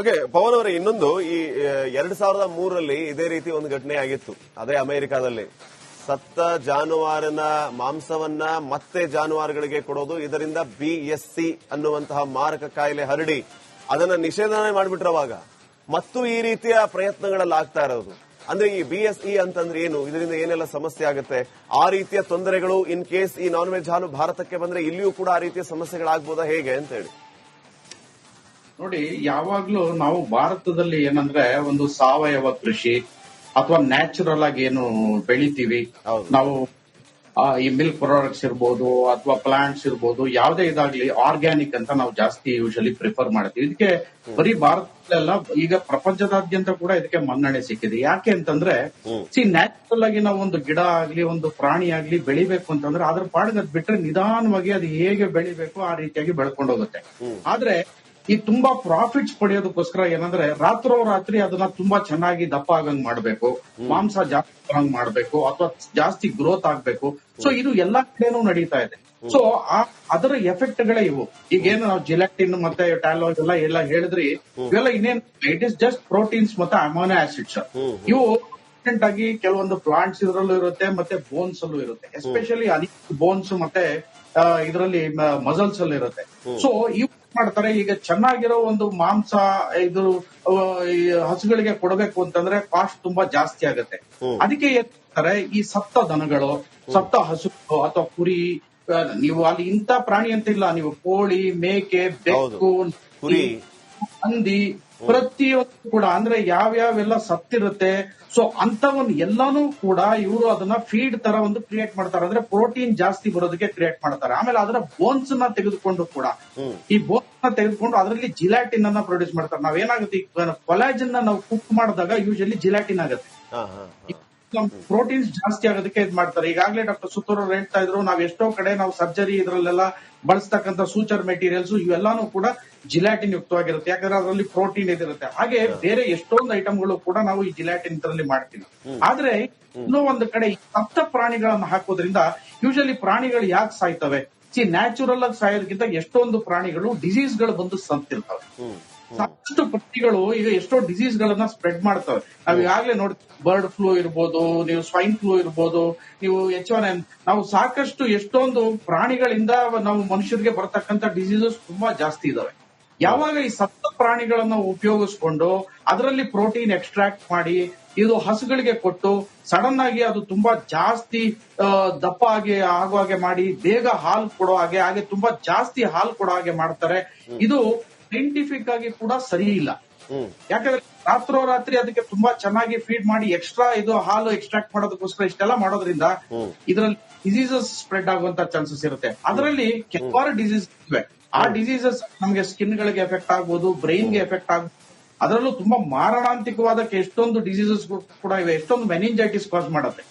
Okay, Pavan ಅವರೇ, ಇನ್ನೊಂದು ಈ 2003ರಲ್ಲಿ ಇದೇ ರೀತಿ ಒಂದು ಘಟನೆ ಆಗಿತ್ತು. ಅದೇ ಅಮೆರಿಕಾದಲ್ಲಿ ಸತ್ತ ಜಾನುವಾರಿನ ಮಾಂಸವನ್ನ ಮತ್ತೆ ಜಾನುವಾರುಗಳಿಗೆ ಕೊಡೋದು, ಇದರಿಂದ BSE ಅನ್ನುವಂತಹ ಮಾರಕ ಕಾಯಿಲೆ ಹರಡಿ ಅದನ್ನ ನಿಷೇಧನೆ ಮಾಡಿಬಿಟ್ರವಾಗ ಮತ್ತು ಈ ರೀತಿಯ ಪ್ರಯತ್ನಗಳಲ್ಲಿ ಆಗ್ತಾ ಇರೋದು. ಅಂದ್ರೆ ಈ BSE ಅಂತಂದ್ರೆ ಏನು, ಇದರಿಂದ ಏನೆಲ್ಲ ಸಮಸ್ಯೆ ಆಗುತ್ತೆ, ಆ ರೀತಿಯ ತೊಂದರೆಗಳು ಇನ್ ಕೇಸ್ ಈ ನಾನ್ ವೆಜ್ ಹಾಲು ಭಾರತಕ್ಕೆ ಬಂದ್ರೆ ಇಲ್ಲಿಯೂ ಕೂಡ ಆ ರೀತಿಯ ಸಮಸ್ಯೆಗಳಾಗಬಹುದಾ, ಹೇಗೆ ಅಂತ ಹೇಳಿ? ನೋಡಿ, ಯಾವಾಗ್ಲೂ ನಾವು ಭಾರತದಲ್ಲಿ ಏನಂದ್ರೆ ಒಂದು ಸಾವಯವ ಕೃಷಿ ಅಥವಾ ನ್ಯಾಚುರಲ್ ಆಗಿ ಏನು ಬೆಳಿತೀವಿ ನಾವು, ಈ ಮಿಲ್ಕ್ ಪ್ರಾಡಕ್ಟ್ಸ್ ಇರ್ಬೋದು ಅಥವಾ ಪ್ಲಾಂಟ್ಸ್ ಇರ್ಬೋದು, ಯಾವುದೇ ಇದಾಗ್ಲಿ ಆರ್ಗ್ಯಾನಿಕ್ ಅಂತ ನಾವು ಜಾಸ್ತಿ ಯೂಶಲಿ ಪ್ರಿಫರ್ ಮಾಡ್ತೀವಿ. ಇದಕ್ಕೆ ಬರೀ ಭಾರತದಲ್ಲ, ಈಗ ಪ್ರಪಂಚದಾದ್ಯಂತ ಕೂಡ ಇದಕ್ಕೆ ಮನ್ನಣೆ ಸಿಕ್ಕಿದೆ. ಯಾಕೆ ಅಂತಂದ್ರೆ ನ್ಯಾಚುರಲ್ ಆಗಿ ನಾವು ಒಂದು ಗಿಡ ಆಗ್ಲಿ ಒಂದು ಪ್ರಾಣಿ ಆಗ್ಲಿ ಬೆಳಿಬೇಕು ಅಂತಂದ್ರೆ ಅದ್ರ ಪಾಡಿಗೆ ಅದ್ ಬಿಟ್ರೆ ನಿಧಾನವಾಗಿ ಅದು ಹೇಗೆ ಬೆಳಿಬೇಕು ಆ ರೀತಿಯಾಗಿ ಬೆಳ್ಕೊಂಡು ಹೋಗುತ್ತೆ. ಆದ್ರೆ ಈ ತುಂಬಾ ಪ್ರಾಫಿಟ್ಸ್ ಪಡೆಯೋದಕ್ಕೋಸ್ಕರ ಏನಂದ್ರೆ ರಾತ್ರೋರಾತ್ರಿ ಅದನ್ನ ತುಂಬಾ ಚೆನ್ನಾಗಿ ದಪ್ಪ ಆಗಂಗ್ ಮಾಡ್ಬೇಕು, ಮಾಂಸ ಜಾಸ್ತಿ ಆಗಂಗ್ ಮಾಡ್ಬೇಕು ಅಥವಾ ಜಾಸ್ತಿ ಗ್ರೋತ್ ಆಗ್ಬೇಕು. ಸೊ ಇದು ಎಲ್ಲಾ ಕಡೆನೂ ನಡೀತಾ ಇದೆ. ಸೊ ಅದರ ಎಫೆಕ್ಟ್ ಗಳೇ ಇವು. ಈಗೇನು ನಾವು ಜಿಲೆಟಿನ್ ಮತ್ತೆ ಟ್ಯಾಲೋಸ್ ಎಲ್ಲ ಹೇಳಿದ್ರಿ, ಇವೆಲ್ಲ ಇನ್ನೇನು ಇಟ್ ಇಸ್ ಜಸ್ಟ್ ಪ್ರೋಟೀನ್ಸ್ ಮತ್ತೆ ಅಮೈನೋ ಆಸಿಡ್ಸ್. ಇವು ಆಗಿ ಕೆಲವೊಂದು ಪ್ಲಾಂಟ್ಸ್ ಇದ್ರಲ್ಲೂ ಇರುತ್ತೆ ಮತ್ತೆ ಬೋನ್ಸ್ ಅಲ್ಲೂ ಇರುತ್ತೆ. ಎಸ್ಪೆಷಲಿ ಬೋನ್ಸ್ ಮತ್ತೆ ಇದರಲ್ಲಿ ಮಸಲ್ಸ್ ಅಲ್ಲಿ ಇರುತ್ತೆ. ಸೊ ಇವು ಮಾಡ್ತಾರೆ. ಈಗ ಚೆನ್ನಾಗಿರೋ ಒಂದು ಮಾಂಸ ಇದು ಹಸುಗಳಿಗೆ ಕೊಡಬೇಕು ಅಂತಂದ್ರೆ ಕಾಸ್ಟ್ ತುಂಬಾ ಜಾಸ್ತಿ ಆಗುತ್ತೆ. ಅದಕ್ಕೆ ಏನ್ ಮಾಡ್ತಾರೆ, ಈ ಸತ್ತ ದನಗಳು, ಸತ್ತ ಹಸುಗಳು ಅಥವಾ ಕುರಿ, ನೀವು ಅಲ್ಲಿ ಇಂಥ ಪ್ರಾಣಿ ಅಂತ ಇಲ್ಲ, ನೀವು ಕೋಳಿ, ಮೇಕೆ, ಬೆಕ್ಕು, ಕುರಿ, ಹಂದಿ, ಪ್ರತಿಯೊಂದು ಕೂಡ ಅಂದ್ರೆ ಯಾವ್ಯಾವೆಲ್ಲ ಸತ್ತಿರುತ್ತೆ. ಸೊ ಅಂತವನ್ನ ಎಲ್ಲಾನು ಕೂಡ ಇವರು ಅದನ್ನ ಫೀಡ್ ತರ ಒಂದು ಕ್ರಿಯೇಟ್ ಮಾಡ್ತಾರೆ. ಅಂದ್ರೆ ಪ್ರೋಟೀನ್ ಜಾಸ್ತಿ ಬರೋದಕ್ಕೆ ಕ್ರಿಯೇಟ್ ಮಾಡ್ತಾರೆ. ಆಮೇಲೆ ಅದರ ಬೋನ್ಸ್ ನ ತೆಗೆದುಕೊಂಡು ಕೂಡ ಈ ಬೋನ್ಸ್ ನ ತೆಗೆದುಕೊಂಡು ಅದರಲ್ಲಿ ಜಿಲಾಟಿನ್ ಅನ್ನ ಪ್ರೊಡ್ಯೂಸ್ ಮಾಡ್ತಾರೆ. ನಾವೇನಾಗುತ್ತೆ, ಕೊಲಾಜನ್ ನಾವು ಕುಕ್ ಮಾಡಿದಾಗ ಯೂಶಲಿ ಜಿಲಾಟಿನ್ ಆಗುತ್ತೆ. ಪ್ರೋಟೀನ್ಸ್ ಜಾಸ್ತಿ ಆಗೋದಕ್ಕೆ ಇದು ಮಾಡ್ತಾರೆ. ಈಗಾಗಲೇ ಡಾಕ್ಟರ್ ಸುತ್ತೂರ್ ಅವರು ಹೇಳ್ತಾ ಇದ್ರು, ನಾವ್ ಎಷ್ಟೋ ಕಡೆ ನಾವು ಸರ್ಜರಿ ಇದ್ರಲ್ಲೆಲ್ಲ ಬಳಸ್ತಕ್ಕಂಥ ಸೂಚರ್ ಮೆಟೀರಿಯಲ್ಸ್ ಇವೆಲ್ಲಾನು ಕೂಡ ಜಿಲಾಟಿನ್ ಯುಕ್ತವಾಗಿರುತ್ತೆ. ಯಾಕಂದ್ರೆ ಅದರಲ್ಲಿ ಪ್ರೋಟೀನ್ ಇದಿರುತ್ತೆ. ಹಾಗೆ ಬೇರೆ ಎಷ್ಟೊಂದು ಐಟಮ್ಗಳು ಕೂಡ ನಾವು ಈ ಜಿಲಾಟಿನ್ ಇದರಲ್ಲಿ ಮಾಡ್ತೀವಿ. ಆದ್ರೆ ಇನ್ನೂ ಒಂದು ಕಡೆ ಸತ್ತ ಪ್ರಾಣಿಗಳನ್ನ ಹಾಕೋದ್ರಿಂದ ಯೂಶಲಿ ಪ್ರಾಣಿಗಳು ಯಾಕೆ ಸಾಯ್ತವೆ? ನ್ಯಾಚುರಲ್ ಆಗಿ ಸಾಯೋದಕ್ಕಿಂತ ಎಷ್ಟೊಂದು ಪ್ರಾಣಿಗಳು ಡಿಸೀಸ್ ಗಳು ಬಂದು ಸತ್ತಿರ್ತವೆ. ಸಾಕಷ್ಟು ಪಕ್ಷಿಗಳು ಈಗ ಎಷ್ಟೋ ಡಿಸೀಸ್ ಗಳನ್ನ ಸ್ಪ್ರೆಡ್ ಮಾಡ್ತವೆ. ನಾವ್ ಈಗಾಗಲೇ ನೋಡ್ತೀವಿ, ಬರ್ಡ್ ಫ್ಲೂ ಇರ್ಬೋದು, ನೀವು ಸ್ವೈನ್ ಫ್ಲೂ ಇರ್ಬೋದು, ನೀವು H1N, ನಾವು ಸಾಕಷ್ಟು ಎಷ್ಟೊಂದು ಪ್ರಾಣಿಗಳಿಂದ ನಾವು ಮನುಷ್ಯರಿಗೆ ಬರತಕ್ಕಂತ ಡಿಸೀಸಸ್ ತುಂಬಾ ಜಾಸ್ತಿ ಇದಾವೆ. ಯಾವಾಗ ಈ ಸತ್ತ ಪ್ರಾಣಿಗಳನ್ನ ಉಪಯೋಗಿಸ್ಕೊಂಡು ಅದರಲ್ಲಿ ಪ್ರೋಟೀನ್ ಎಕ್ಸ್ಟ್ರಾಕ್ಟ್ ಮಾಡಿ ಇದು ಹಸುಗಳಿಗೆ ಕೊಟ್ಟು ಸಡನ್ ಆಗಿ ಅದು ತುಂಬಾ ಜಾಸ್ತಿ ದಪ್ಪ ಆಗೋ ಹಾಗೆ ಮಾಡಿ ಬೇಗ ಹಾಲು ಕೊಡೋ ಹಾಗೆ ತುಂಬಾ ಜಾಸ್ತಿ ಹಾಲು ಕೊಡೋ ಹಾಗೆ ಮಾಡ್ತಾರೆ. ಇದು ಸೈಂಟಿಫಿಕ್ ಆಗಿ ಕೂಡ ಸರಿ ಇಲ್ಲ. ಯಾಕಂದ್ರೆ ರಾತ್ರೋರಾತ್ರಿ ಅದಕ್ಕೆ ತುಂಬಾ ಚೆನ್ನಾಗಿ ಫೀಡ್ ಮಾಡಿ ಎಕ್ಸ್ಟ್ರಾ ಇದು ಹಾಲು ಎಕ್ಸ್ಟ್ರಾಕ್ಟ್ ಮಾಡೋದಕ್ಕೋಸ್ಕರ ಇಷ್ಟೆಲ್ಲ ಮಾಡೋದ್ರಿಂದ ಇದರಲ್ಲಿ ಡಿಸೀಸಸ್ ಸ್ಪ್ರೆಡ್ ಆಗುವಂತ ಚಾನ್ಸಸ್ ಇರುತ್ತೆ. ಅದರಲ್ಲಿ ಕೆಲವಾರು ಡಿಸೀಸ್ ಇವೆ. ಆ ಡಿಸೀಸಸ್ ನಮಗೆ ಸ್ಕಿನ್ ಗಳಿಗೆ ಎಫೆಕ್ಟ್ ಆಗ್ಬೋದು, ಬ್ರೈನ್ ಗೆ ಎಫೆಕ್ಟ್ ಆಗ್ಬೋದು. ಅದರಲ್ಲೂ ತುಂಬಾ ಮಾರಣಾಂತಿಕವಾದ ಎಷ್ಟೊಂದು ಡಿಸೀಸಸ್ ಕೂಡ ಇವೆ. ಎಷ್ಟೊಂದು ಮೆನಿಂಜೈಟಿಸ್ ಕಾಸ್ ಮಾಡುತ್ತೆ,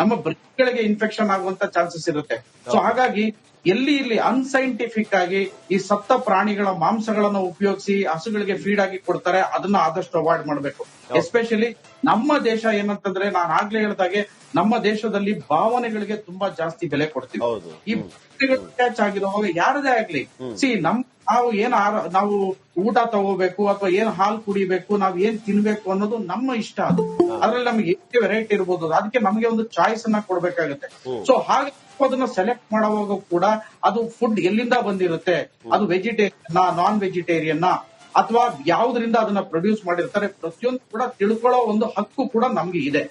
ನಮ್ಮ ಬ್ರೈನ್ ಗಳಿಗೆ ಇನ್ಫೆಕ್ಷನ್ ಆಗುವಂತ ಚಾನ್ಸಸ್ ಇರುತ್ತೆ. ಸೊ ಹಾಗಾಗಿ ಇಲ್ಲಿ ಅನ್ಸೈಂಟಿಫಿಕ್ ಆಗಿ ಈ ಸತ್ತ ಪ್ರಾಣಿಗಳ ಮಾಂಸಗಳನ್ನ ಉಪಯೋಗಿಸಿ ಹಸುಗಳಿಗೆ ಫೀಡ್ ಆಗಿ ಕೊಡ್ತಾರೆ. ಅದನ್ನ ಆದಷ್ಟು ಅವಾಯ್ಡ್ ಮಾಡಬೇಕು. ಎಸ್ಪೆಷಲಿ ನಮ್ಮ ದೇಶ ಏನಂತಂದ್ರೆ, ನಾನು ಆಗ್ಲೇ ಹೇಳಿದಾಗೆ ನಮ್ಮ ದೇಶದಲ್ಲಿ ಭಾವನೆಗಳಿಗೆ ತುಂಬಾ ಜಾಸ್ತಿ ಬೆಲೆ ಕೊಡ್ತೀವಿ. ಈ ಅಟ್ಯಾಚ್ ಆಗಿರುವಾಗ ಯಾರದೇ ಆಗ್ಲಿ, ನಾವು ಊಟ ತಗೋಬೇಕು ಅಥವಾ ಏನ್ ಹಾಲು ಕುಡಿಬೇಕು, ನಾವ್ ಏನ್ ತಿನ್ಬೇಕು ಅನ್ನೋದು ನಮ್ಮ ಇಷ್ಟ. ಅದು ಅದ್ರಲ್ಲಿ ನಮ್ಗೆ ಎಷ್ಟು ವೆರೈಟಿ ಇರ್ಬೋದು, ಅದಕ್ಕೆ ನಮಗೆ ಒಂದು ಚಾಯ್ಸ್ ಅನ್ನ ಕೊಡ್ಬೇಕಾಗುತ್ತೆ. ಸೊ ಹಾಗೆ ಅದನ್ನ ಸೆಲೆಕ್ಟ್ ಮಾಡುವಾಗ ಕೂಡ ಅದು ಫುಡ್ ಎಲ್ಲಿಂದ ಬಂದಿರುತ್ತೆ, ಅದು ವೆಜಿಟೇರಿಯನ್ ನಾನ್ ವೆಜಿಟೇರಿಯನ್ ಅಥವಾ ಯಾವುದರಿಂದ ಅದನ್ನ ಪ್ರೊಡ್ಯೂಸ್ ಮಾಡಿರ್ತಾರೆ, ಪ್ರತಿಯೊಂದು ಕೂಡ ತಿಳ್ಕೊಳ್ಳೋ ಒಂದು ಹಕ್ಕು ಕೂಡ ನಮ್ಗೆ ಇದೆ.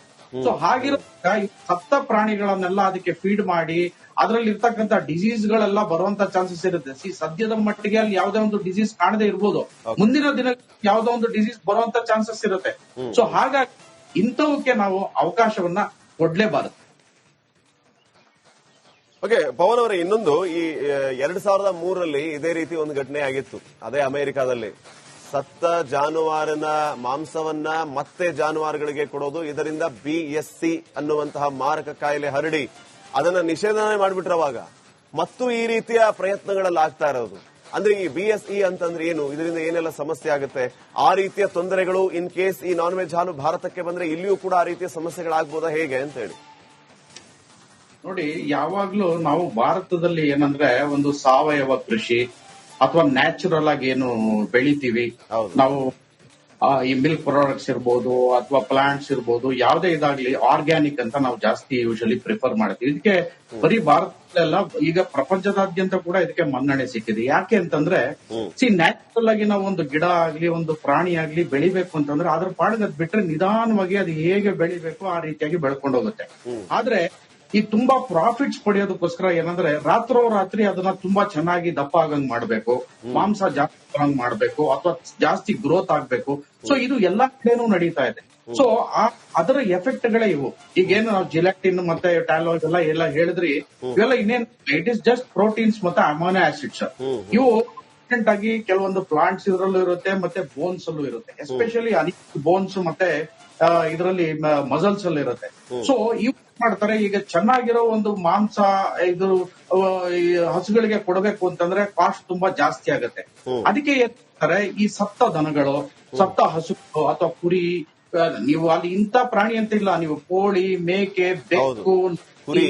ಸೊ ಹಾಗಿರುವಾಗ ಸತ್ತ ಪ್ರಾಣಿಗಳನ್ನೆಲ್ಲ ಅದಕ್ಕೆ ಫೀಡ್ ಮಾಡಿ ಅದರಲ್ಲಿ ಇರ್ತಕ್ಕಂಥ ಡಿಸೀಸ್ ಗಳೆಲ್ಲ ಬರುವಂತ ಚಾನ್ಸಸ್ ಇರುತ್ತೆ. ಸದ್ಯದ ಮಟ್ಟಿಗೆ ಅಲ್ಲಿ ಯಾವುದೇ ಒಂದು ಡಿಸೀಸ್ ಕಾಣದೇ ಇರ್ಬೋದು, ಮುಂದಿನ ದಿನ ಯಾವುದೋ ಒಂದು ಡಿಸೀಸ್ ಬರುವಂತ ಚಾನ್ಸಸ್ ಇರುತ್ತೆ. ಸೊ ಹಾಗಾಗಿ ಇಂಥವಕ್ಕೆ ನಾವು ಅವಕಾಶವನ್ನ ಕೊಡ್ಲೇಬಾರದು. ಓಕೆ, ಪವನ್ ಅವರೇ, ಇನ್ನೊಂದು ಈ 2003ರಲ್ಲಿ ಇದೇ ರೀತಿ ಒಂದು ಘಟನೆ ಆಗಿತ್ತು. ಅದೇ ಅಮೆರಿಕಾದಲ್ಲಿ ಸತ್ತ ಜಾನುವಾರಿನ ಮಾಂಸವನ್ನ ಮತ್ತೆ ಜಾನುವಾರುಗಳಿಗೆ ಕೊಡೋದು, ಇದರಿಂದ BSE ಅನ್ನುವಂತಹ ಮಾರಕ ಕಾಯಿಲೆ ಹರಡಿ ಅದನ್ನ ನಿಷೇಧನೆ ಮಾಡಿಬಿಟ್ರವಾಗ ಮತ್ತು ಈ ರೀತಿಯ ಪ್ರಯತ್ನಗಳಲ್ಲಿ ಆಗ್ತಾ ಇರೋದು. ಅಂದ್ರೆ ಈ BSE ಅಂತಂದ್ರೆ ಏನು, ಇದರಿಂದ ಏನೆಲ್ಲ ಸಮಸ್ಯೆ ಆಗುತ್ತೆ, ಆ ರೀತಿಯ ತೊಂದರೆಗಳು ಇನ್ ಕೇಸ್ ಈ ನಾನ್ ವೆಜ್ ಹಾಲು ಭಾರತಕ್ಕೆ ಬಂದ್ರೆ ಇಲ್ಲಿಯೂ ಕೂಡ ಆ ರೀತಿಯ ಸಮಸ್ಯೆಗಳಾಗಬಹುದಾ, ಹೇಗೆ ಅಂತ ಹೇಳಿ? ನೋಡಿ, ಯಾವಾಗ್ಲೂ ನಾವು ಭಾರತದಲ್ಲಿ ಏನಂದ್ರೆ ಒಂದು ಸಾವಯವ ಕೃಷಿ ಅಥವಾ ನ್ಯಾಚುರಲ್ ಆಗಿ ಏನು ಬೆಳಿತೀವಿ ನಾವು, ಈ ಮಿಲ್ಕ್ ಪ್ರಾಡಕ್ಟ್ಸ್ ಇರ್ಬೋದು ಅಥವಾ ಪ್ಲಾಂಟ್ಸ್ ಇರ್ಬೋದು, ಯಾವುದೇ ಇದಾಗ್ಲಿ ಆರ್ಗ್ಯಾನಿಕ್ ಅಂತ ನಾವು ಜಾಸ್ತಿ ಯೂಶಲಿ ಪ್ರಿಫರ್ ಮಾಡ್ತೀವಿ. ಇದಕ್ಕೆ ಬರೀ ಭಾರತದಲ್ಲ, ಈಗ ಪ್ರಪಂಚದಾದ್ಯಂತ ಕೂಡ ಇದಕ್ಕೆ ಮನ್ನಣೆ ಸಿಕ್ಕಿದೆ. ಯಾಕೆ ಅಂತಂದ್ರೆ ನ್ಯಾಚುರಲ್ ಆಗಿ ನಾವು ಒಂದು ಗಿಡ ಆಗ್ಲಿ ಒಂದು ಪ್ರಾಣಿ ಆಗ್ಲಿ ಬೆಳಿಬೇಕು ಅಂತಂದ್ರೆ ಅದ್ರ ಪಾಡಿಗೆ ಅದ್ ಬಿಟ್ರೆ ನಿಧಾನವಾಗಿ ಅದು ಹೇಗೆ ಬೆಳಿಬೇಕು ಆ ರೀತಿಯಾಗಿ ಬೆಳ್ಕೊಂಡು ಹೋಗುತ್ತೆ. ಆದ್ರೆ ಈ ತುಂಬಾ ಪ್ರಾಫಿಟ್ಸ್ ಪಡೆಯೋದಕ್ಕೋಸ್ಕರ ಏನಂದ್ರೆ ರಾತ್ರೋರಾತ್ರಿ ಅದನ್ನ ತುಂಬಾ ಚೆನ್ನಾಗಿ ದಪ್ಪ ಆಗಂಗ್ ಮಾಡ್ಬೇಕು, ಮಾಂಸ ಜಾಸ್ತಿ ಬರಂಗ್ ಮಾಡ್ಬೇಕು ಅಥವಾ ಜಾಸ್ತಿ ಗ್ರೋತ್ ಆಗ್ಬೇಕು. ಸೊ ಇದು ಎಲ್ಲಾ ಕಡೆನೂ ನಡೀತಾ ಇದೆ. ಸೊ ಅದರ ಎಫೆಕ್ಟ್ ಗಳೇ ಇವು. ಈಗೇನು ನಾವು ಜಿಲಾಟಿನ್ ಮತ್ತೆ ಟ್ಯಾಲೋ ಎಲ್ಲ ಹೇಳಿದ್ರಿ, ಇವೆಲ್ಲ ಇನ್ನೇನು ಇಟ್ ಇಸ್ ಜಸ್ಟ್ ಪ್ರೋಟೀನ್ಸ್ ಮತ್ತೆ ಅಮೈನೋ ಆಸಿಡ್ಸ್. ಇವು ಆಗಿ ಕೆಲವೊಂದು ಪ್ಲಾಂಟ್ಸ್ ಇದರಲ್ಲೂ ಇರುತ್ತೆ ಮತ್ತೆ ಬೋನ್ಸ್ ಅಲ್ಲೂ ಇರುತ್ತೆ. ಎಸ್ಪೆಷಲಿ ಬೋನ್ಸ್ ಮತ್ತೆ ಇದರಲ್ಲಿ ಮಸಲ್ಸ್ ಅಲ್ಲಿ ಇರುತ್ತೆ. ಸೊ ಇವು ಮಾಡ್ತಾರೆ, ಈಗ ಚೆನ್ನಾಗಿರೋ ಒಂದು ಮಾಂಸ ಇದು ಹಸುಗಳಿಗೆ ಕೊಡಬೇಕು ಅಂತಂದ್ರೆ ಕಾಸ್ಟ್ ತುಂಬಾ ಜಾಸ್ತಿ ಆಗುತ್ತೆ. ಅದಕ್ಕೆ ಏನ್ ಮಾಡ್ತಾರೆ, ಈ ಸತ್ತ ದನಗಳು, ಸತ್ತ ಹಸುಗಳು ಅಥವಾ ಕುರಿ, ನೀವು ಅಲ್ಲಿ ಇಂಥ ಪ್ರಾಣಿ ಅಂತ ಇಲ್ಲ, ನೀವು ಕೋಳಿ, ಮೇಕೆ, ಬೆಕ್ಕು, ಕುರಿ,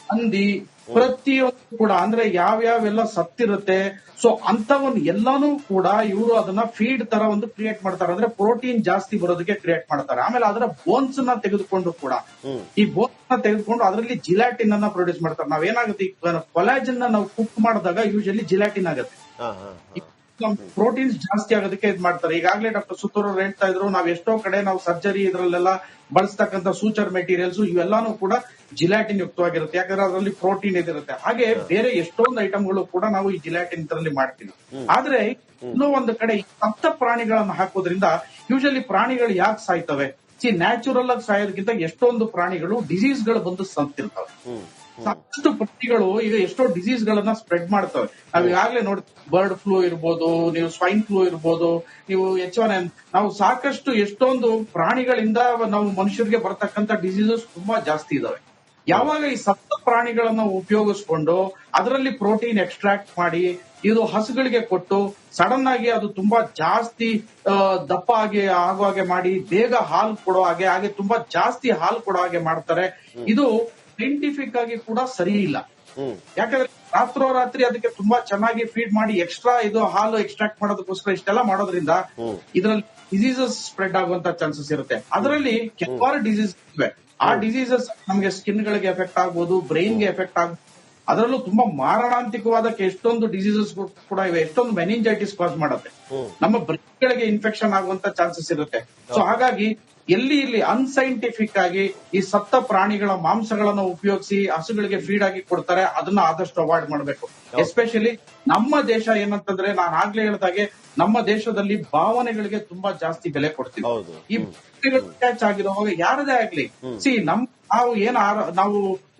ಹಂದಿ, ಪ್ರತಿಯೊಂದು ಕೂಡ ಅಂದ್ರೆ ಯಾವ್ಯಾವೆಲ್ಲ ಸತ್ತಿರುತ್ತೆ. ಸೊ ಅಂತವನ್ನ ಎಲ್ಲಾನು ಕೂಡ ಇವರು ಅದನ್ನ ಫೀಡ್ ತರ ಒಂದು ಕ್ರಿಯೇಟ್ ಮಾಡ್ತಾರೆ, ಅಂದ್ರೆ ಪ್ರೋಟೀನ್ ಜಾಸ್ತಿ ಬರೋದಕ್ಕೆ ಕ್ರಿಯೇಟ್ ಮಾಡ್ತಾರೆ. ಆಮೇಲೆ ಅದರ ಬೋನ್ಸ್ ನ ತೆಗೆದುಕೊಂಡು ಕೂಡ ಈ ಬೋನ್ಸ್ ನ ತೆಗೆದುಕೊಂಡು ಅದರಲ್ಲಿ ಜಿಲಾಟಿನ್ ಅನ್ನ ಪ್ರೊಡ್ಯೂಸ್ ಮಾಡ್ತಾರೆ. ನಾವೇನಾಗುತ್ತೆ, ಕೊಲಾಜನ್ ನಾವು ಕುಕ್ ಮಾಡಿದಾಗ ಯೂಶಲಿ ಜಿಲಾಟಿನ್ ಆಗುತ್ತೆ. ಪ್ರೋಟೀನ್ಸ್ ಜಾಸ್ತಿ ಆಗೋದಕ್ಕೆ ಇದು ಮಾಡ್ತಾರೆ. ಈಗಾಗಲೇ ಡಾಕ್ಟರ್ ಸುತ್ತೂರ್ ಅವರು ಹೇಳ್ತಾ ಇದ್ರು, ನಾವ್ ಎಷ್ಟೋ ಕಡೆ ನಾವು ಸರ್ಜರಿ ಇದ್ರಲ್ಲೆಲ್ಲ ಬಳಸ್ತಕ್ಕಂಥ ಸೂಚರ್ ಮೆಟೀರಿಯಲ್ಸ್ ಇವೆಲ್ಲಾನು ಕೂಡ ಜಿಲಾಟಿನ್ ಯುಕ್ತವಾಗಿರುತ್ತೆ. ಯಾಕಂದ್ರೆ ಅದರಲ್ಲಿ ಪ್ರೋಟೀನ್ ಇದಿರುತ್ತೆ. ಹಾಗೆ ಬೇರೆ ಎಷ್ಟೊಂದು ಐಟಮ್ಗಳು ಕೂಡ ನಾವು ಈ ಜಿಲಾಟಿನ್ ಇದರಲ್ಲಿ ಮಾಡ್ತೀವಿ. ಆದ್ರೆ ಇನ್ನೂ ಒಂದು ಕಡೆ ಸತ್ತ ಪ್ರಾಣಿಗಳನ್ನ ಹಾಕೋದ್ರಿಂದ ಯೂಶಲಿ ಪ್ರಾಣಿಗಳು ಯಾಕೆ ಸಾಯ್ತವೆ? ನ್ಯಾಚುರಲ್ ಆಗಿ ಸಾಯೋದಕ್ಕಿಂತ ಎಷ್ಟೊಂದು ಪ್ರಾಣಿಗಳು ಡಿಸೀಸ್ ಗಳು ಬಂದು ಸತ್ತಿರ್ತವೆ. ಸಾಕಷ್ಟು ಪ್ರಾಣಿಗಳು ಈಗ ಎಷ್ಟೋ ಡಿಸೀಸ್ ಗಳನ್ನ ಸ್ಪ್ರೆಡ್ ಮಾಡ್ತವೆ. ನಾವ್ ಈಗಾಗಲೇ ನೋಡಿ, ಬರ್ಡ್ ಫ್ಲೂ ಇರ್ಬೋದು, ನೀವು ಸ್ವೈನ್ ಫ್ಲೂ ಇರ್ಬೋದು, ನೀವು H1N, ನಾವು ಸಾಕಷ್ಟು ಎಷ್ಟೊಂದು ಪ್ರಾಣಿಗಳಿಂದ ನಾವು ಮನುಷ್ಯರಿಗೆ ಬರ್ತಕ್ಕಂಥ ಡಿಸೀಸಸ್ ತುಂಬಾ ಜಾಸ್ತಿ ಇದಾವೆ. ಯಾವಾಗ ಈ ಸತ್ತ ಪ್ರಾಣಿಗಳನ್ನ ಉಪಯೋಗಿಸ್ಕೊಂಡು ಅದರಲ್ಲಿ ಪ್ರೋಟೀನ್ ಎಕ್ಸ್ಟ್ರಾಕ್ಟ್ ಮಾಡಿ ಇದು ಹಸುಗಳಿಗೆ ಕೊಟ್ಟು ಸಡನ್ ಆಗಿ ಅದು ತುಂಬಾ ಜಾಸ್ತಿ ದಪ್ಪ ಆಗಿ ಆಗೋ ಹಾಗೆ ಮಾಡಿ ಬೇಗ ಹಾಲು ಕೊಡೋ ಹಾಗೆ ತುಂಬಾ ಜಾಸ್ತಿ ಹಾಲು ಕೊಡೋ ಹಾಗೆ ಮಾಡ್ತಾರೆ. ಇದು ಸೈಂಟಿಫಿಕ್ ಆಗಿ ಕೂಡ ಸರಿ ಇಲ್ಲ. ಯಾಕಂದ್ರೆ ರಾತ್ರೋರಾತ್ರಿ ಅದಕ್ಕೆ ತುಂಬಾ ಚೆನ್ನಾಗಿ ಫೀಡ್ ಮಾಡಿ ಎಕ್ಸ್ಟ್ರಾ ಇದು ಹಾಲು ಎಕ್ಸ್ಟ್ರಾಕ್ಟ್ ಮಾಡೋದಕ್ಕೋಸ್ಕರ ಇಷ್ಟೆಲ್ಲ ಮಾಡೋದ್ರಿಂದ ಇದರಲ್ಲಿ ಡಿಸೀಸಸ್ ಸ್ಪ್ರೆಡ್ ಆಗುವಂತ ಚಾನ್ಸಸ್ ಇರುತ್ತೆ. ಅದರಲ್ಲಿ ಕೆಲವಾರು ಡಿಸೀಸ್ ಇವೆ. ಆ ಡಿಸೀಸಸ್ ನಮಗೆ ಸ್ಕಿನ್ ಗಳಿಗೆ ಎಫೆಕ್ಟ್ ಆಗ್ಬೋದು, ಬ್ರೈನ್ ಗೆ ಎಫೆಕ್ಟ್ ಆಗ್ಬೋದು. ಅದರಲ್ಲೂ ತುಂಬಾ ಮಾರಣಾಂತಿಕವಾದ ಎಷ್ಟೊಂದು ಡಿಸೀಸಸ್ ಕೂಡ ಇವೆ. ಎಷ್ಟೊಂದು ಮೆನಿಂಜೈಟಿಸ್ ಕಾಸ್ ಮಾಡುತ್ತೆ, ನಮ್ಮ ಬ್ರೈನ್ ಗಳಿಗೆ ಇನ್ಫೆಕ್ಷನ್ ಆಗುವಂತ ಚಾನ್ಸಸ್ ಇರುತ್ತೆ. ಸೊ ಹಾಗಾಗಿ ಇಲ್ಲಿ ಅನ್ಸೈಂಟಿಫಿಕ್ ಆಗಿ ಈ ಸತ್ತ ಪ್ರಾಣಿಗಳ ಮಾಂಸಗಳನ್ನು ಉಪಯೋಗಿಸಿ ಹಸುಗಳಿಗೆ ಫೀಡ್ ಆಗಿ ಕೊಡ್ತಾರೆ. ಅದನ್ನ ಆದಷ್ಟು ಅವಾಯ್ಡ್ ಮಾಡಬೇಕು. ಎಸ್ಪೆಷಲಿ ನಮ್ಮ ದೇಶ ಏನಂತಂದ್ರೆ, ನಾನು ಆಗ್ಲೇ ಹೇಳಿದಾಗೆ ನಮ್ಮ ದೇಶದಲ್ಲಿ ಭಾವನೆಗಳಿಗೆ ತುಂಬಾ ಜಾಸ್ತಿ ಬೆಲೆ ಕೊಡ್ತೀವಿ. ಈ ಅಟ್ಯಾಚ್ ಆಗಿರುವಾಗ ಯಾರದೇ ಆಗ್ಲಿ, ನಾವು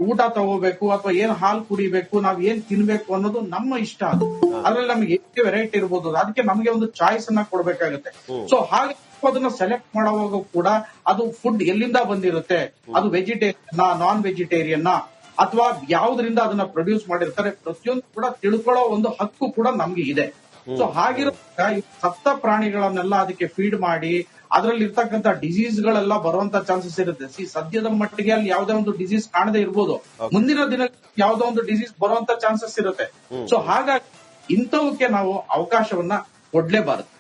ಊಟ ತಗೋಬೇಕು ಅಥವಾ ಏನ್ ಹಾಲು ಕುಡಿಬೇಕು, ನಾವ್ ಏನ್ ತಿನ್ಬೇಕು ಅನ್ನೋದು ನಮ್ಮ ಇಷ್ಟ. ಅದು ಅದ್ರಲ್ಲಿ ನಮ್ಗೆ ಎಷ್ಟು ವೆರೈಟಿ ಇರ್ಬೋದು, ಅದಕ್ಕೆ ನಮ್ಗೆ ಒಂದು ಚಾಯ್ಸ್ ಅನ್ನ ಕೊಡ್ಬೇಕಾಗುತ್ತೆ. ಸೊ ಹಾಗೆ ಅದನ್ನ ಸೆಲೆಕ್ಟ್ ಮಾಡುವಾಗ ಕೂಡ ಅದು ಫುಡ್ ಎಲ್ಲಿಂದ ಬಂದಿರುತ್ತೆ, ಅದು ವೆಜಿಟೇರಿಯನ್ ನಾನ್ ವೆಜಿಟೇರಿಯನ್ ಅಥವಾ ಯಾವ್ದ್ರಿಂದ ಅದನ್ನ ಪ್ರೊಡ್ಯೂಸ್ ಮಾಡಿರ್ತಾರೆ, ಪ್ರತಿಯೊಂದು ಕೂಡ ತಿಳ್ಕೊಳ್ಳೋ ಒಂದು ಹಕ್ಕು ಕೂಡ ನಮ್ಗೆ ಇದೆ. ಸೊ ಹಾಗಿರುವಾಗ ಸತ್ತ ಪ್ರಾಣಿಗಳನ್ನೆಲ್ಲ ಅದಕ್ಕೆ ಫೀಡ್ ಮಾಡಿ ಅದರಲ್ಲಿ ಇರ್ತಕ್ಕಂಥ ಡಿಸೀಸ್ ಗಳೆಲ್ಲ ಬರುವಂತ ಚಾನ್ಸಸ್ ಇರುತ್ತೆ. ಸದ್ಯದ ಮಟ್ಟಿಗೆ ಅಲ್ಲಿ ಯಾವುದೇ ಒಂದು ಡಿಸೀಸ್ ಕಾಣದೇ ಇರ್ಬೋದು, ಮುಂದಿನ ದಿನ ಯಾವುದೋ ಒಂದು ಡಿಸೀಸ್ ಬರುವಂತ ಚಾನ್ಸಸ್ ಇರುತ್ತೆ. ಸೊ ಹಾಗಾಗಿ ಇಂಥವಕ್ಕೆ ನಾವು ಅವಕಾಶವನ್ನ ಕೊಡ್ಲೇಬಾರದು.